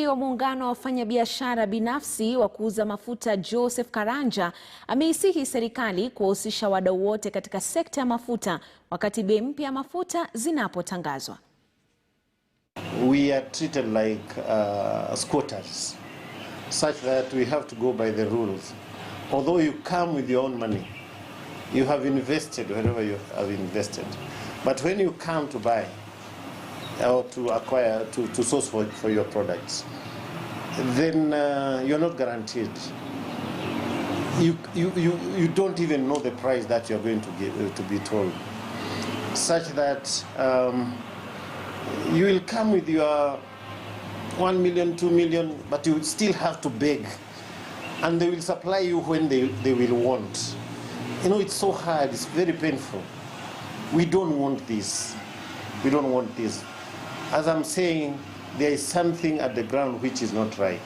Mwenyekiti wa muungano wa wafanyabiashara binafsi wa kuuza mafuta Joseph Karanja ameisihi serikali kuwahusisha wadau wote katika sekta ya mafuta wakati bei mpya ya mafuta zinapotangazwa. We are treated like squatters, such that we have to go by the rules. Although you come with your own money, you have invested wherever you have invested. But when you come to buy or to acquire, to source for your products, then you're not guaranteed. You don't even know the price that you're going to be told, such that you will come with your 1 million, 2 million, but you still have to beg, and they will supply you when they will want. You know, it's so hard, it's very painful. We don't want this. We don't want this. As I'm saying, there is something at the ground which is not right.